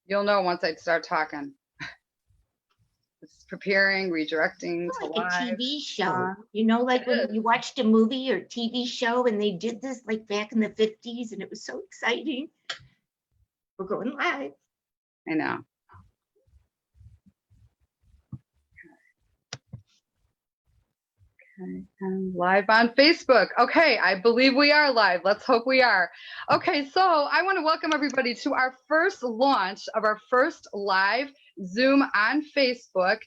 You'll know once I start talking. It's preparing, redirecting to Like live. a TV show, you know, like when you watched a movie or TV show and they did this like back in the 50s and it was so exciting. We're going live. I know. Okay, and live on Facebook. Okay, I believe we are live. Let's hope we are. Okay, so I want to welcome everybody to our first launch of our first live Zoom on Facebook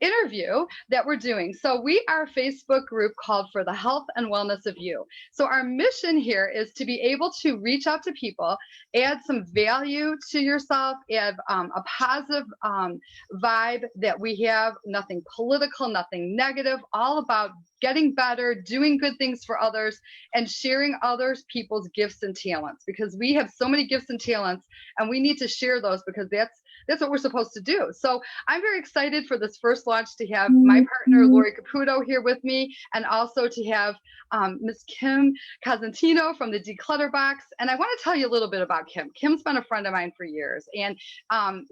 interview that we're doing. So we are a Facebook group called For the Health and Wellness of You. So our mission here is to be able to reach out to people, add some value to yourself, add a positive vibe that we have, nothing political, nothing negative, all about getting better, doing good things for others, and sharing others people's gifts and talents, because we have so many gifts and talents and we need to share those, because that's what we're supposed to do. So I'm very excited for this first launch to have my partner, Lori Caputo, here with me, and also to have Miss Kim Cosentino from the Declutter Box. And I want to tell you a little bit about Kim. Kim's been a friend of mine for years, and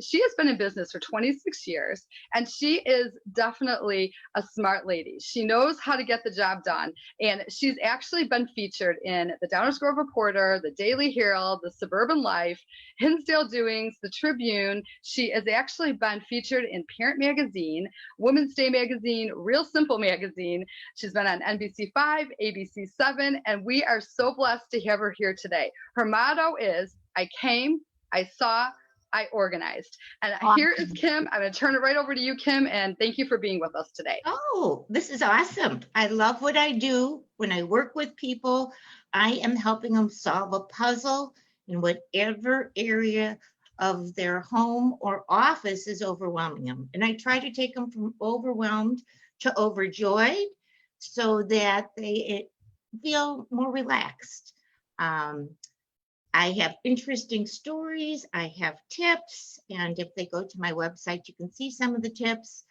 she has been in business for 26 years, and she is definitely a smart lady. She knows how to get the job done, and she's actually been featured in the Downers Grove Reporter, the Daily Herald, the Suburban Life, Hinsdale Doings, the Tribune. She has actually been featured in Parent Magazine, Women's Day Magazine, Real Simple Magazine. She's been on NBC5, ABC7, and we are so blessed to have her here today. Her motto is, I came, I saw, I organized. And awesome. Here is Kim. I'm going to turn it right over to you, Kim, and thank you for being with us today. Oh, this is awesome. I love what I do. When I work with people, I am helping them solve a puzzle in whatever area of their home or office is overwhelming them. And I try to take them from overwhelmed to overjoyed so that they feel more relaxed. I have interesting stories, I have tips, and if they go to my website, you can see some of the tips.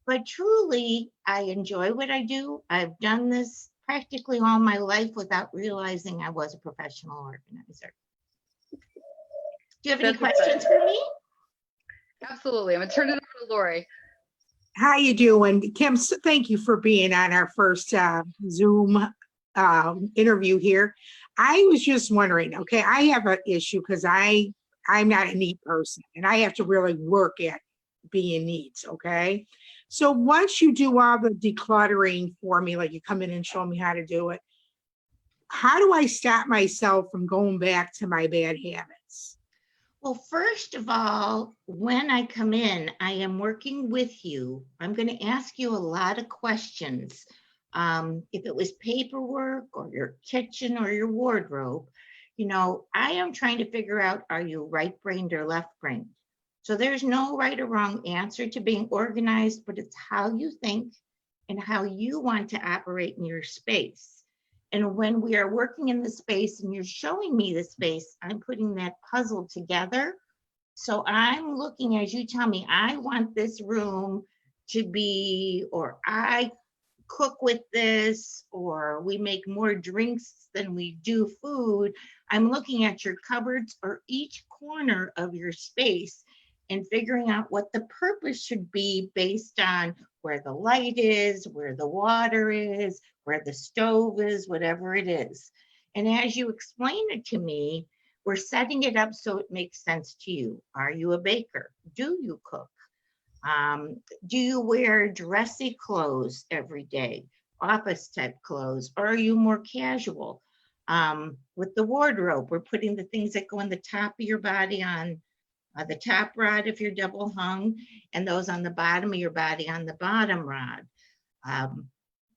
But truly, I enjoy what I do. I've done this practically all my life without realizing I was a professional organizer. Do you have any questions for me? Absolutely. I'm going to turn it over to Lori. How you doing? Kim, thank you for being on our first Zoom interview here. I was just wondering, okay, I have an issue because I'm not a neat person and I have to really work at being neat, okay? So once you do all the decluttering for me, like you come in and show me how to do it, how do I stop myself from going back to my bad habits? Well, first of all, when I come in, I am working with you. I'm going to ask you a lot of questions. If it was paperwork or your kitchen or your wardrobe, you know, I am trying to figure out, are you right-brained or left-brained? So there's no right or wrong answer to being organized, but it's how you think and how you want to operate in your space. And when we are working in the space and you're showing me the space, I'm putting that puzzle together. So I'm looking as you tell me, I want this room to be, or I cook with this, or we make more drinks than we do food. I'm looking at your cupboards or each corner of your space and figuring out what the purpose should be based on where the light is, where the water is, where the stove is, whatever it is. And as you explain it to me, we're setting it up so it makes sense to you. Are you a baker? Do you cook? Do you wear dressy clothes every day, office type clothes, or are you more casual? With the wardrobe, we're putting the things that go on the top of your body on the top rod if you're double hung, and those on the bottom of your body on the bottom rod.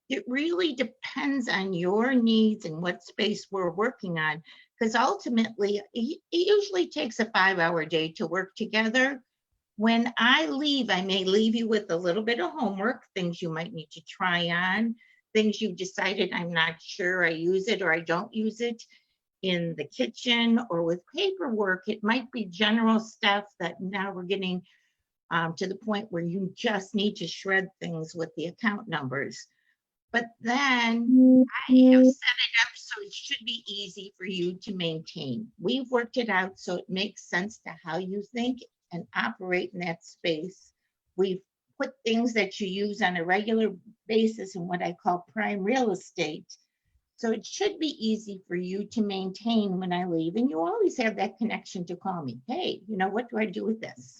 It really depends on your needs and what space we're working on, because ultimately it usually takes a 5-hour day to work together. When I leave, I may leave you with a little bit of homework, things you might need to try on, things you've decided I'm not sure I use it or I don't use it in the kitchen. Or with paperwork, it might be general stuff that now we're getting to the point where you just need to shred things with the account numbers. But then I have set it up so it should be easy for you to maintain. We've worked it out so it makes sense to how you think and operate in that space. We've put things that you use on a regular basis in what I call prime real estate. So it should be easy for you to maintain when I leave. And you always have that connection to call me. Hey, what do I do with this?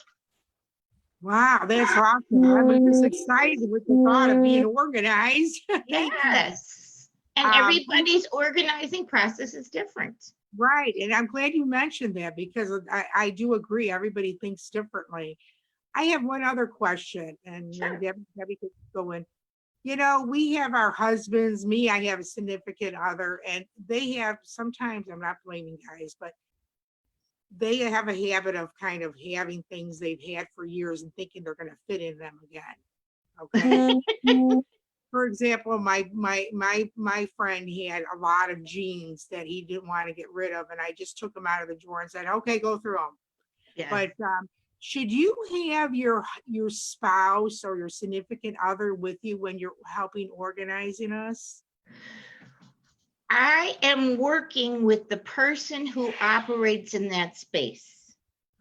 Wow, that's awesome. I was just excited with the thought of being organized. Thank you. Yes. And everybody's organizing process is different. Right. And I'm glad you mentioned that because I do agree. Everybody thinks differently. I have one other question, and Sure. Debbie could go in. We have our husbands, I have a significant other, and they have, sometimes, I'm not blaming guys, but they have a habit of kind of having things they've had for years and thinking they're going to fit in them again. Okay. For example, my friend, he had a lot of jeans that he didn't want to get rid of, and I just took them out of the drawer and said, okay, go through them. Yes. But should you have your spouse or your significant other with you when you're helping organizing us? I am working with the person who operates in that space.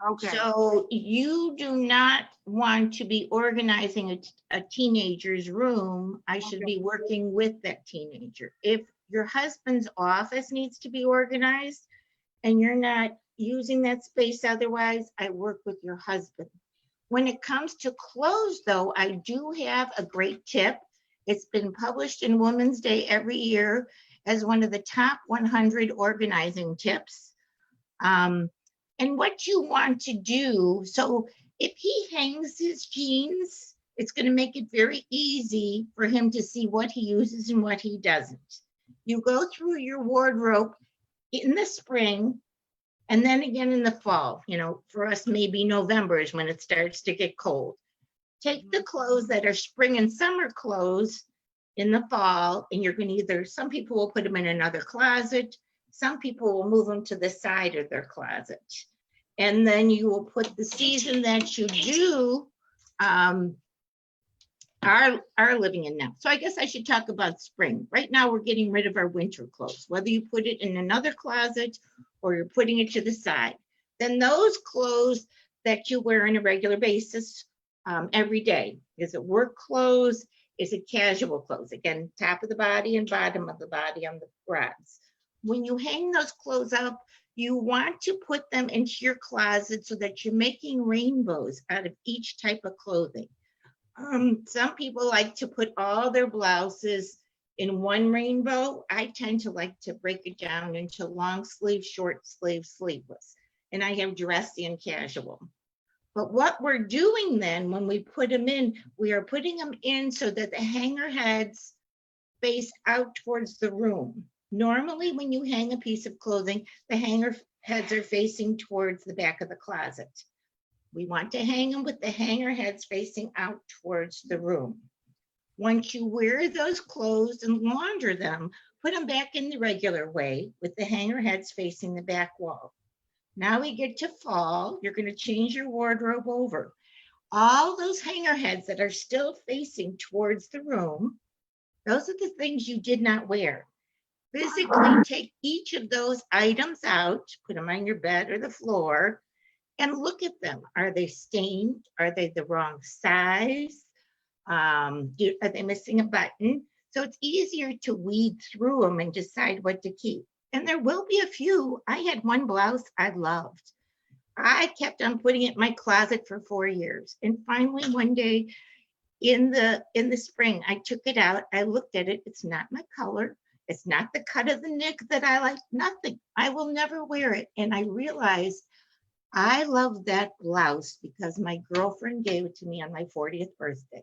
Okay. So you do not want to be organizing a teenager's room. I should be working with that teenager. If your husband's office needs to be organized and you're not using that space otherwise, I work with your husband. When it comes to clothes, though, I do have a great tip. It's been published in Women's Day every year as one of the top 100 organizing tips. And what you want to do, so if he hangs his jeans, it's going to make it very easy for him to see what he uses and what he doesn't. You go through your wardrobe in the spring and then again in the fall. For us, maybe November is when it starts to get cold. Take the clothes that are spring and summer clothes in the fall, and you're going to some people will put them in another closet. Some people will move them to the side of their closet. And then you will put the season that you do are living in now. So I guess I should talk about spring. Right now, we're getting rid of our winter clothes, whether you put it in another closet or you're putting it to the side. Then those clothes that you wear on a regular basis every day, is it work clothes? Is it casual clothes? Again, top of the body and bottom of the body on the rods. When you hang those clothes up, you want to put them into your closet so that you're making rainbows out of each type of clothing. Some people like to put all their blouses in one rainbow. I tend to like to break it down into long sleeve, short sleeve, sleeveless. And I have dressy and casual. But what we're doing then when we put them in, we are putting them in so that the hanger heads face out towards the room. Normally, when you hang a piece of clothing, the hanger heads are facing towards the back of the closet. We want to hang them with the hanger heads facing out towards the room. Once you wear those clothes and launder them, put them back in the regular way with the hanger heads facing the back wall. Now we get to fall, you're going to change your wardrobe over. All those hanger heads that are still facing towards the room, those are the things you did not wear. Physically take each of those items out, put them on your bed or the floor, and look at them. Are they stained? Are they the wrong size? Are they missing a button? So it's easier to weed through them and decide what to keep. And there will be a few. I had one blouse I loved. I kept on putting it in my closet for 4 years. And finally, one day in the spring, I took it out. I looked at it. It's not my color. It's not the cut of the neck that I like. Nothing. I will never wear it. And I realized I love that blouse because my girlfriend gave it to me on my 40th birthday.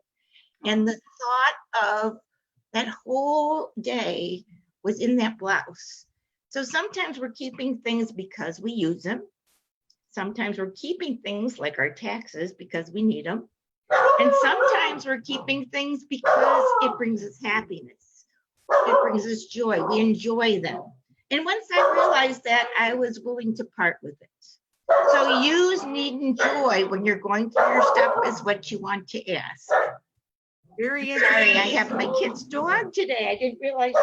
And the thought of that whole day was in that blouse. So sometimes we're keeping things because we use them. Sometimes we're keeping things like our taxes because we need them. And sometimes we're keeping things because it brings us happiness. It brings us joy. We enjoy them. And once I realized that, I was willing to part with it. So use, need, and joy when you're going through your stuff is what you want to ask. Very Sorry, I interesting. have my kid's dog today. I didn't realize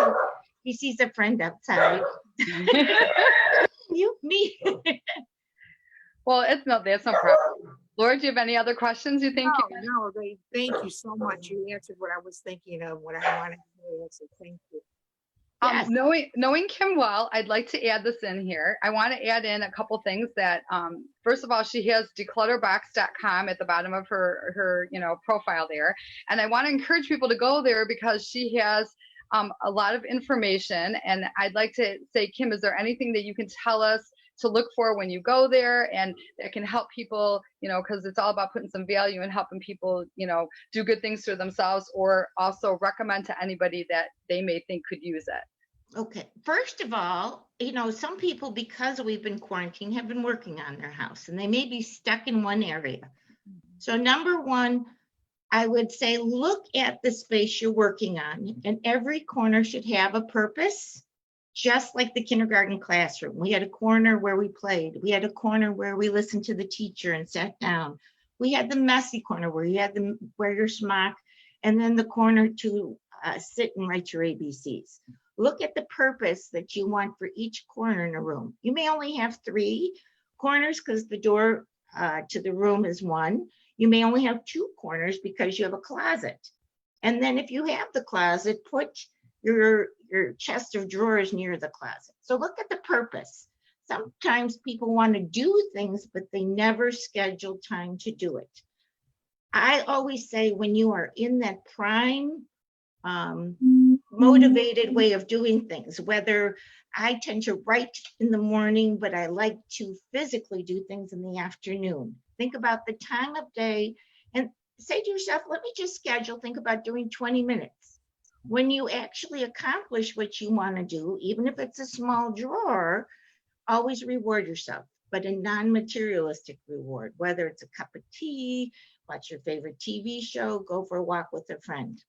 he sees a friend outside. Me. Well, that's no problem. Laura, do you have any other questions you think? No, thank you so much. You answered what I was thinking of, what I wanted to answer. Thank you. Yes. Knowing Kim well, I'd like to add this in here. I want to add in a couple things that, first of all, she has declutterbox.com at the bottom of her profile there. And I want to encourage people to go there because she has a lot of information. And I'd like to say, Kim, is there anything that you can tell us to look for when you go there and that can help people, because it's all about putting some value and helping people, do good things for themselves, or also recommend to anybody that they may think could use it? Okay. First of all, some people, because we've been quarantined, have been working on their house and they may be stuck in one area. So number one, I would say, look at the space you're working on, and every corner should have a purpose, just like the kindergarten classroom. We had a corner where we played. We had a corner where we listened to the teacher and sat down. We had the messy corner where you had to wear your smock, and then the corner to sit and write your ABCs. Look at the purpose that you want for each corner in a room. You may only have 3 corners because the door to the room is 1. You may only have 2 corners because you have a closet. And then if you have the closet, put your chest of drawers near the closet. So look at the purpose. Sometimes people want to do things, but they never schedule time to do it. I always say, when you are in that prime motivated way of doing things, whether I tend to write in the morning, but I like to physically do things in the afternoon. Think about the time of day and say to yourself, let me just schedule, think about doing 20 minutes. When you actually accomplish what you want to do, even if it's a small drawer, always reward yourself, but a non-materialistic reward, whether it's a cup of tea, watch your favorite TV show, go for a walk with a friend.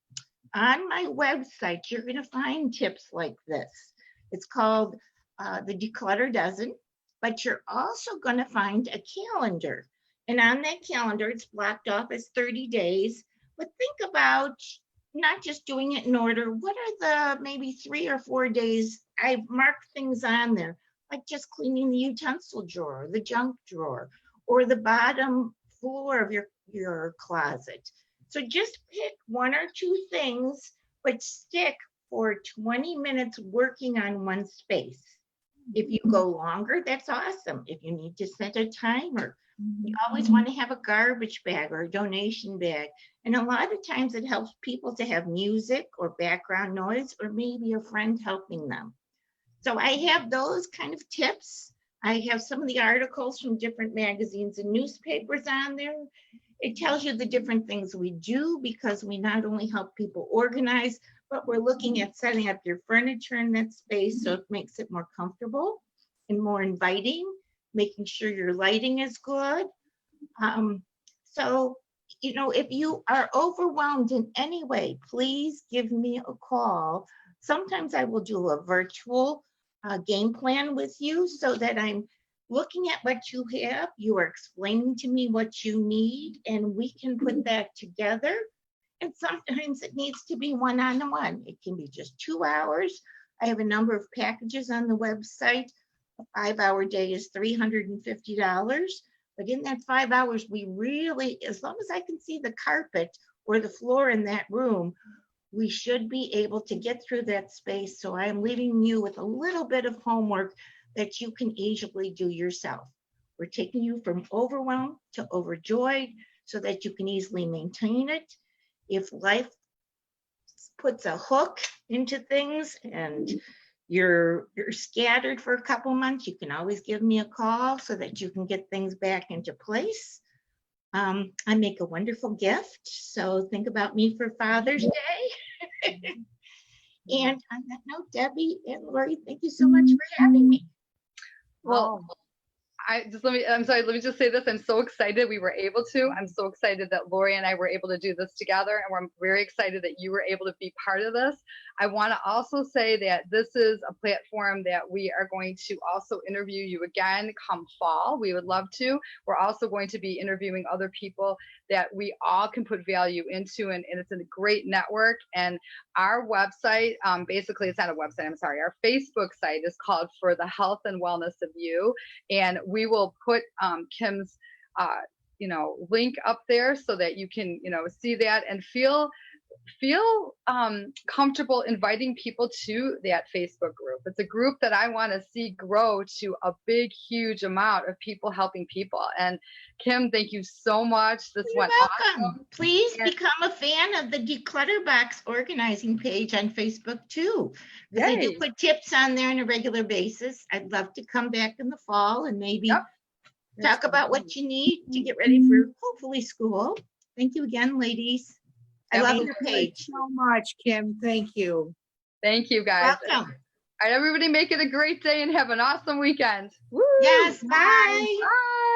On my website, you're going to find tips like this. It's called the Declutter Dozen, but you're also going to find a calendar. And on that calendar, it's blocked off as 30 days. But think about not just doing it in order. What are the maybe 3 or 4 days I've marked things on there, like just cleaning the utensil drawer, the junk drawer, or the bottom floor of your closet. So just pick 1 or 2 things, but stick for 20 minutes working on one space. If you go longer, that's awesome. If you need to set a timer, you always want to have a garbage bag or a donation bag. And a lot of times it helps people to have music or background noise, or maybe a friend helping them. So I have those kind of tips. I have some of the articles from different magazines and newspapers on there. It tells you the different things we do, because we not only help people organize, but we're looking at setting up your furniture in that space so it makes it more comfortable and more inviting, making sure your lighting is good. So, if you are overwhelmed in any way, please give me a call. Sometimes I will do a virtual game plan with you so that I'm looking at what you have, you are explaining to me what you need, and we can put that together. And sometimes it needs to be one-on-one. It can be just 2 hours. I have a number of packages on the website. A 5-hour day is $350. But in that 5 hours, we really, as long as I can see the carpet or the floor in that room, we should be able to get through that space. So I am leaving you with a little bit of homework that you can easily do yourself. We're taking you from overwhelmed to overjoyed so that you can easily maintain it. If life puts a hook into things and you're scattered for a couple months, you can always give me a call so that you can get things back into place. I make a wonderful gift, so think about me for Father's Day. And on that note, Debbie and Lori, thank you so much for having me. Well, I'm sorry, let me just say this. I'm so excited we were able to. I'm so excited that Lori and I were able to do this together. And we're very excited that you were able to be part of this. I want to also say that this is a platform that we are going to also interview you again come fall. We would love to. We're also going to be interviewing other people that we all can put value into. And it's a great network. And our website, basically, it's not a website, I'm sorry. Our Facebook site is called For the Health and Wellness of You. And we will put Kim's, link up there so that you can, see that and feel comfortable inviting people to that Facebook group. It's a group that I want to see grow to a big, huge amount of people helping people. And Kim, thank you so much. This You're went welcome. awesome. Please become a fan of the Declutter Box organizing page on Facebook too, because I do Yay. put tips on there on a regular basis. I'd love to come back in the fall and maybe Yep. talk about what you need to get ready for hopefully school. Thank you again, ladies. I love your page. So much, Kim. Thank you. Thank you, guys. Welcome. All right, everybody, make it a great day and have an awesome weekend. Woo! Yes, bye. Bye.